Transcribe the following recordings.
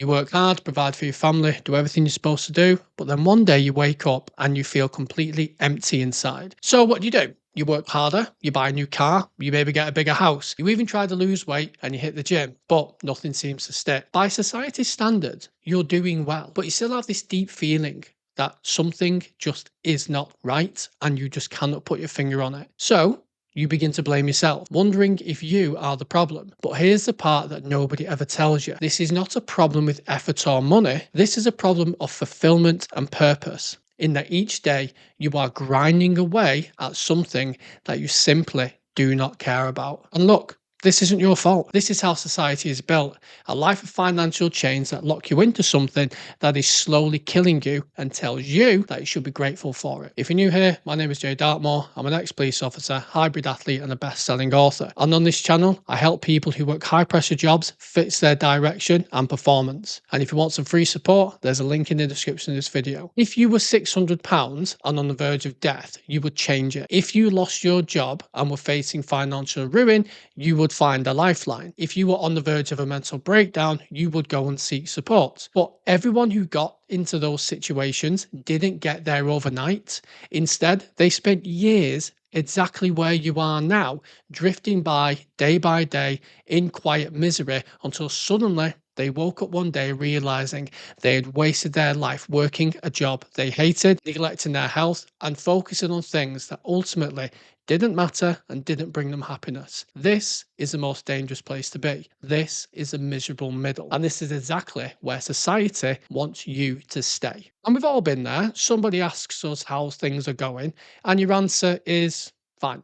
You work hard, provide for your family, do everything you're supposed to do, but then one day you wake up and you feel completely empty inside. So what do? You work harder, you buy a new car, you maybe get a bigger house, you even try to lose weight and you hit the gym, but nothing seems to stick. By society's standard, you're doing well, but you still have this deep feeling that something just is not right and you just cannot put your finger on it. So you begin to blame yourself, wondering if you are the problem. But here's the part that nobody ever tells you. This is not a problem with effort or money. This is a problem of fulfillment and purpose. In that each day you are grinding away at something that you simply do not care about. And look, this isn't your fault. This is how society is built. A life of financial chains that lock you into something that is slowly killing you and tells you that you should be grateful for it. If you're new here, my name is Jay Dartmoor. I'm an ex-police officer, hybrid athlete, and a best-selling author. And on this channel, I help people who work high-pressure jobs fix their direction and performance. And if you want some free support, there's a link in the description of this video. If you were £600 and on the verge of death, you would change it. If you lost your job and were facing financial ruin, you would find a lifeline. If you were on the verge of a mental breakdown, you would go and seek support. But everyone who got into those situations didn't get there overnight. Instead, they spent years exactly where you are now, drifting by day in quiet misery until suddenly they woke up one day realizing they had wasted their life working a job they hated, neglecting their health, and focusing on things that ultimately didn't matter and didn't bring them happiness. This is the most dangerous place to be. This is a miserable middle. And this is exactly where society wants you to stay. And we've all been there. Somebody asks us how things are going, and your answer is fine.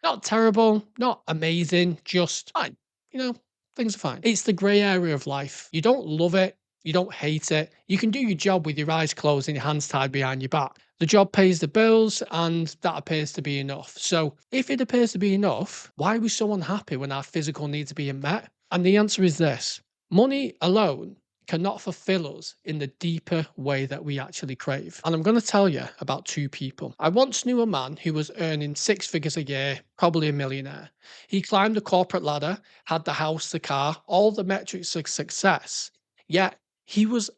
Not terrible, not amazing, just fine. You know, things are fine. It's the grey area of life. You don't love it. You don't hate it. You can do your job with your eyes closed and your hands tied behind your back. The job pays the bills, and that appears to be enough. So, if it appears to be enough, why are we so unhappy when our physical needs are being met? And the answer is this: money alone cannot fulfill us in the deeper way that we actually crave. And I'm going to tell you about two people. I once knew a man who was earning six figures a year, probably a millionaire. He climbed the corporate ladder, had the house, the car, all the metrics of success. Yet he was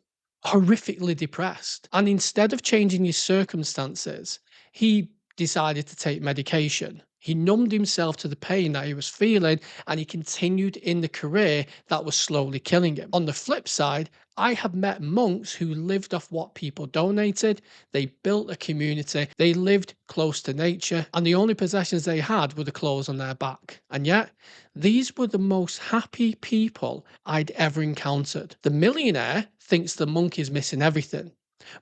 horrifically depressed. And instead of changing his circumstances, he decided to take medication. He numbed himself to the pain that he was feeling and he continued in the career that was slowly killing him. On the flip side, I have met monks who lived off what people donated. They built a community. They lived close to nature, and the only possessions they had were the clothes on their back. And yet, these were the most happy people I'd ever encountered. The millionaire thinks the monk is missing everything,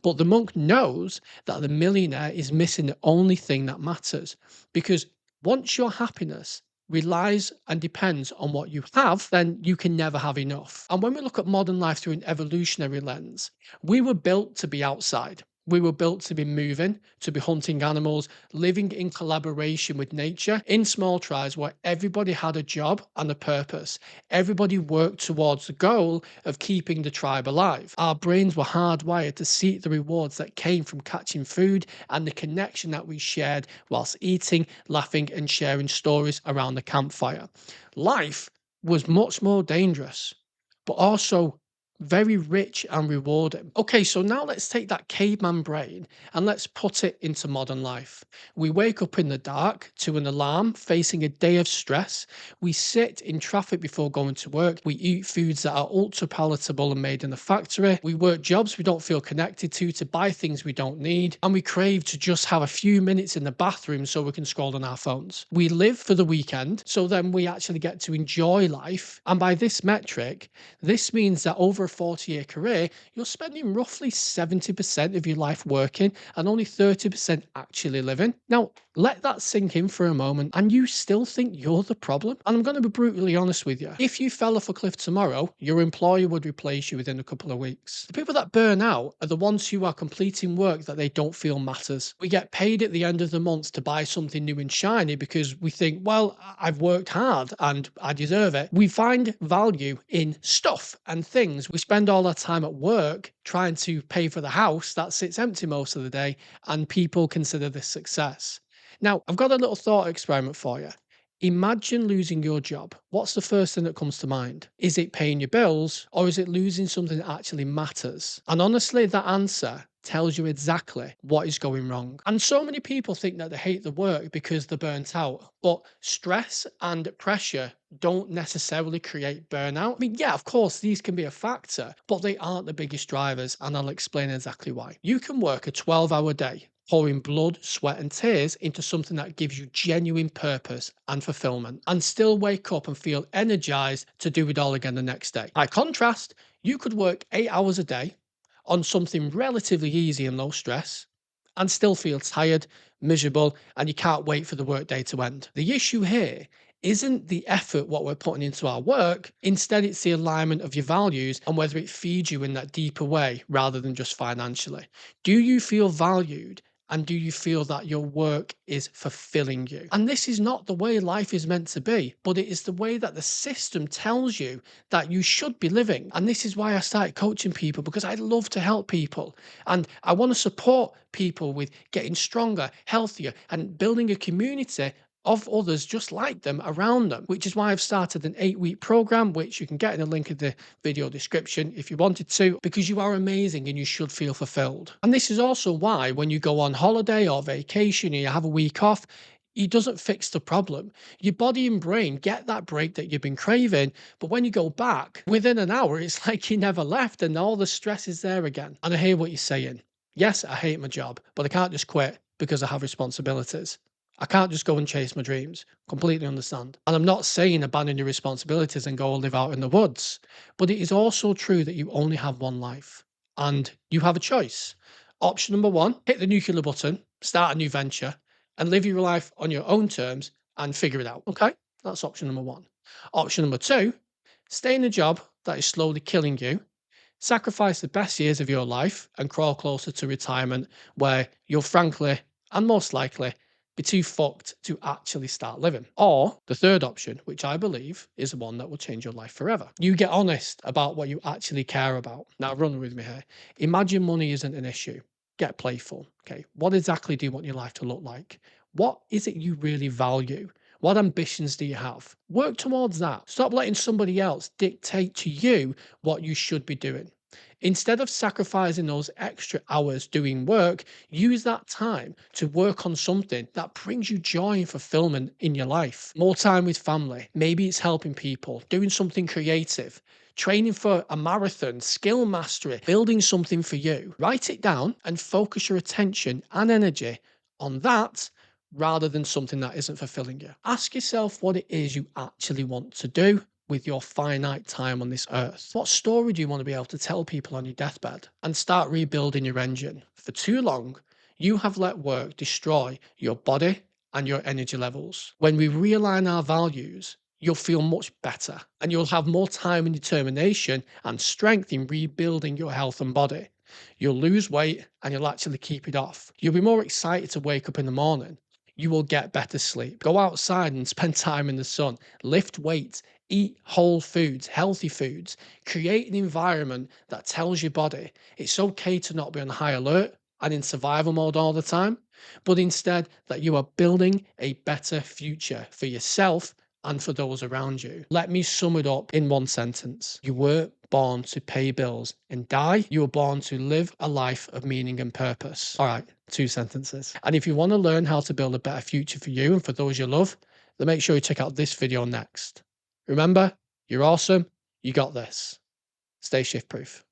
but the monk knows that the millionaire is missing the only thing that matters. Because once your happiness relies and depends on what you have, then you can never have enough. And when we look at modern life through an evolutionary lens, we were built to be outside. We were built to be moving, to be hunting animals, living in collaboration with nature in small tribes where everybody had a job and a purpose. Everybody worked towards the goal of keeping the tribe alive. Our brains were hardwired to seek the rewards that came from catching food and the connection that we shared whilst eating, laughing, and sharing stories around the campfire. Life was much more dangerous, but also very rich and rewarding. Okay, so now let's take that caveman brain and let's put it into modern life. We wake up in the dark to an alarm, facing a day of stress. We sit in traffic before going to work. We eat foods that are ultra palatable and made in a factory. We work jobs we don't feel connected to buy things we don't need. And we crave to just have a few minutes in the bathroom so we can scroll on our phones. We live for the weekend, so then we actually get to enjoy life. And by this metric, this means that over a 40-year career, you're spending roughly 70% of your life working and only 30% actually living. Now, let that sink in for a moment, and you still think you're the problem? And I'm going to be brutally honest with you. If you fell off a cliff tomorrow, your employer would replace you within a couple of weeks. The people that burn out are the ones who are completing work that they don't feel matters. We get paid at the end of the month to buy something new and shiny because we think, well, I've worked hard and I deserve it. We find value in stuff and things. We spend all our time at work trying to pay for the house that sits empty most of the day, and people consider this success. Now, I've got a little thought experiment for you. Imagine losing your job. What's the first thing that comes to mind? Is it paying your bills or is it losing something that actually matters? And honestly, that answer tells you exactly what is going wrong. And so many people think that they hate the work because they're burnt out. But stress and pressure don't necessarily create burnout. I mean, yeah, of course, these can be a factor, but they aren't the biggest drivers. And I'll explain exactly why. You can work a 12-hour day, pouring blood, sweat, and tears into something that gives you genuine purpose and fulfillment, and still wake up and feel energized to do it all again the next day. By contrast, you could work 8 hours a day on something relatively easy and low stress and still feel tired, miserable, and you can't wait for the workday to end. The issue here isn't the effort what we're putting into our work. Instead, it's the alignment of your values and whether it feeds you in that deeper way rather than just financially. Do you feel valued? And do you feel that your work is fulfilling you? And this is not the way life is meant to be, but it is the way that the system tells you that you should be living. And this is why I started coaching people, because I love to help people. And I want to support people with getting stronger, healthier, and building a community of others just like them around them, which is why I've started an 8-week program, which you can get in the link in the video description if you wanted to, because you are amazing and you should feel fulfilled. And this is also why when you go on holiday or vacation and you have a week off, it doesn't fix the problem. Your body and brain get that break that you've been craving, but when you go back within an hour, it's like you never left and all the stress is there again. And I hear what you're saying. Yes, I hate my job, but I can't just quit because I have responsibilities. I can't just go and chase my dreams. Completely understand. And I'm not saying abandon your responsibilities and go live out in the woods, but it is also true that you only have one life and you have a choice. Option number one, hit the nuclear button, start a new venture, and live your life on your own terms and figure it out. Okay, that's option number one. Option number two, stay in a job that is slowly killing you, sacrifice the best years of your life and crawl closer to retirement where you'll frankly and most likely be too fucked to actually start living. Or the third option, which I believe is the one that will change your life forever. You get honest about what you actually care about. Now, run with me here. Imagine money isn't an issue. Get playful. Okay. What exactly do you want your life to look like? What is it you really value? What ambitions do you have? Work towards that. Stop letting somebody else dictate to you what you should be doing. Instead of sacrificing those extra hours doing work, use that time to work on something that brings you joy and fulfillment in your life. More time with family. Maybe it's helping people, doing something creative, training for a marathon, skill mastery, building something for you. Write it down and focus your attention and energy on that rather than something that isn't fulfilling you. Ask yourself what it is you actually want to do with your finite time on this earth. What story do you want to be able to tell people on your deathbed? And start rebuilding your engine. For too long, you have let work destroy your body and your energy levels. When we realign our values, you'll feel much better and you'll have more time and determination and strength in rebuilding your health and body. You'll lose weight and you'll actually keep it off. You'll be more excited to wake up in the morning. You will get better sleep. Go outside and spend time in the sun. Lift weights. Eat whole foods, healthy foods. Create an environment that tells your body it's okay to not be on high alert and in survival mode all the time, but instead that you are building a better future for yourself and for those around you. Let me sum it up in one sentence. You were born to pay bills and die. You were born to live a life of meaning and purpose. All right, 2 sentences. And if you want to learn how to build a better future for you and for those you love, then make sure you check out this video next. Remember, you're awesome. You got this. Stay shift proof.